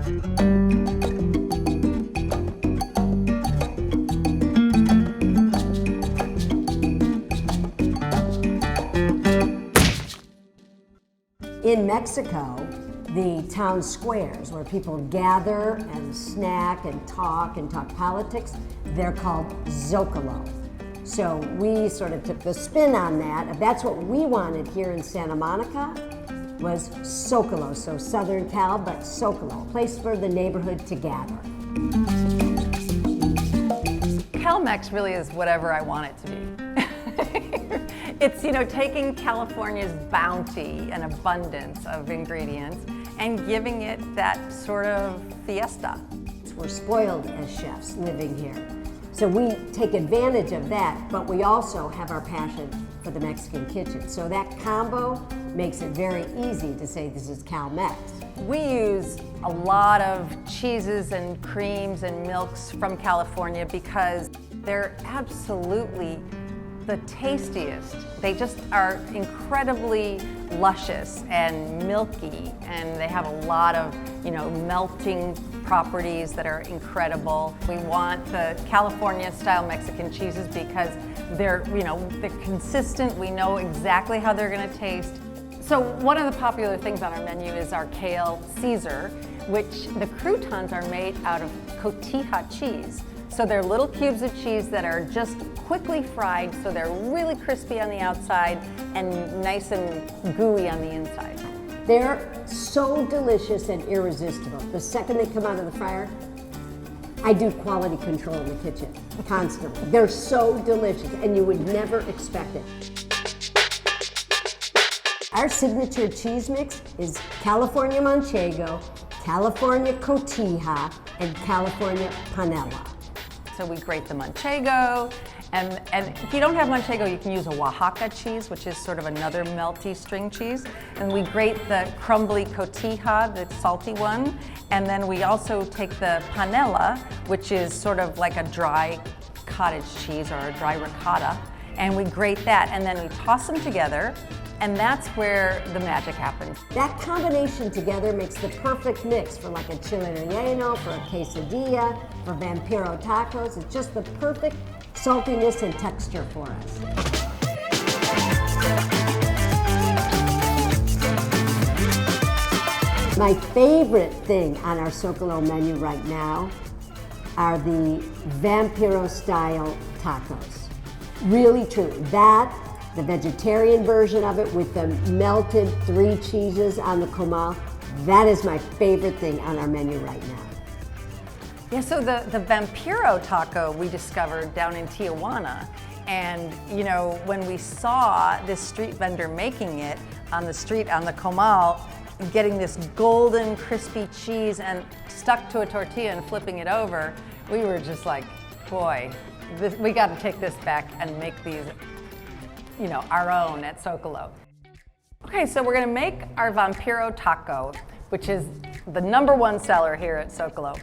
In Mexico, the town squares where people gather and snack and talk politics, they're called Zocalo. So we sort of took the spin on that. If that's what we wanted here in Santa Monica, was Socalo. So Southern Cal, but Socalo, a place for the neighborhood to gather. CalMex really is whatever I want it to be. It's, taking California's bounty and abundance of ingredients and giving it that sort of fiesta. We're spoiled as chefs living here. So we take advantage of that, but we also have our passion for the Mexican kitchen. So that combo makes it very easy to say this is CalMex. We use a lot of cheeses and creams and milks from California because they're absolutely the tastiest. They just are incredibly luscious and milky, and they have a lot of, melting properties that are incredible. We want the California-style Mexican cheeses because they're consistent. We know exactly how they're going to taste. So one of the popular things on our menu is our kale Caesar, which the croutons are made out of cotija cheese. So they're little cubes of cheese that are just quickly fried, so they're really crispy on the outside and nice and gooey on the inside. They're so delicious and irresistible. The second they come out of the fryer, I do quality control in the kitchen, constantly. They're so delicious, and you would never expect it. Our signature cheese mix is California Manchego, California Cotija, and California Panela. So we grate the Manchego, and if you don't have Manchego, you can use a Oaxaca cheese, which is sort of another melty string cheese. And we grate the crumbly Cotija, the salty one, and then we also take the Panela, which is sort of like a dry cottage cheese or a dry ricotta, and we grate that, and then we toss them together, and that's where the magic happens. That combination together makes the perfect mix for like a chile relleno, for a quesadilla, for Vampiro tacos. It's just the perfect saltiness and texture for us. My favorite thing on our Socalo menu right now are the Vampiro style tacos. Really, truly. That, the vegetarian version of it with the melted 3 cheeses on the comal, that is my favorite thing on our menu right now. Yeah, so the Vampiro taco we discovered down in Tijuana, and when we saw this street vendor making it on the street on the comal, getting this golden crispy cheese and stuck to a tortilla and flipping it over, we were just like, boy, we got to take this back and make these our own at Socalo. Okay, so we're gonna make our Vampiro taco, which is the #1 seller here at Socalo.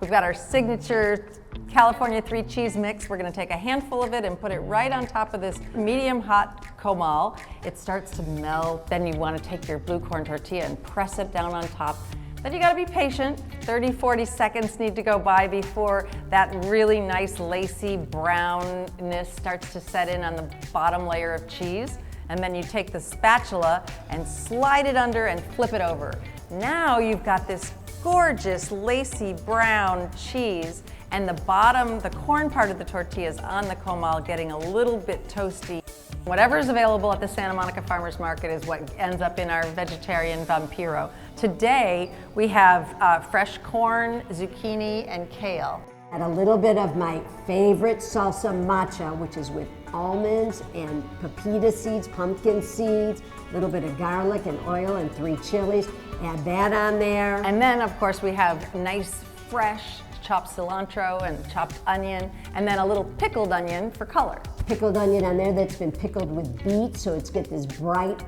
We've got our signature California 3 cheese mix. We're gonna take a handful of it and put it right on top of this medium hot comal. It starts to melt. Then you wanna take your blue corn tortilla and press it down on top. But you gotta be patient. 30, 40 seconds need to go by before that really nice lacy brownness starts to set in on the bottom layer of cheese. And then you take the spatula and slide it under and flip it over. Now you've got this gorgeous lacy brown cheese, and the bottom, the corn part of the tortilla is on the comal getting a little bit toasty. Whatever is available at the Santa Monica Farmers Market is what ends up in our vegetarian Vampiro. Today, we have fresh corn, zucchini, and kale. And a little bit of my favorite salsa macha, which is with almonds and pepita seeds, pumpkin seeds, a little bit of garlic and oil and 3 chilies. Add that on there. And then, of course, we have nice, fresh chopped cilantro and chopped onion, and then a little pickled onion for color. Pickled onion on there that's been pickled with beet, so it's got this bright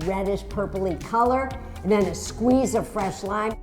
reddish purpley color, and then a squeeze of fresh lime.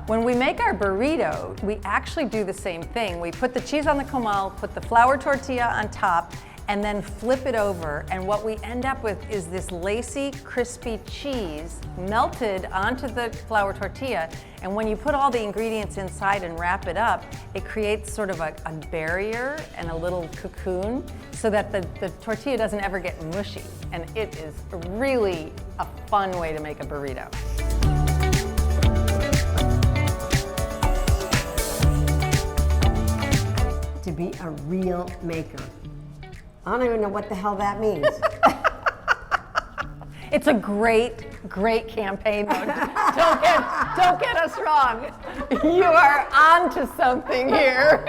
When we make our burrito, we actually do the same thing. We put the cheese on the comal, put the flour tortilla on top, and then flip it over, and what we end up with is this lacy, crispy cheese melted onto the flour tortilla. And when you put all the ingredients inside and wrap it up, it creates sort of a barrier and a little cocoon so that the tortilla doesn't ever get mushy. And it is really a fun way to make a burrito. To be a real maker. I don't even know what the hell that means. It's a great, great campaign, though. Don't get us wrong. You are onto something here.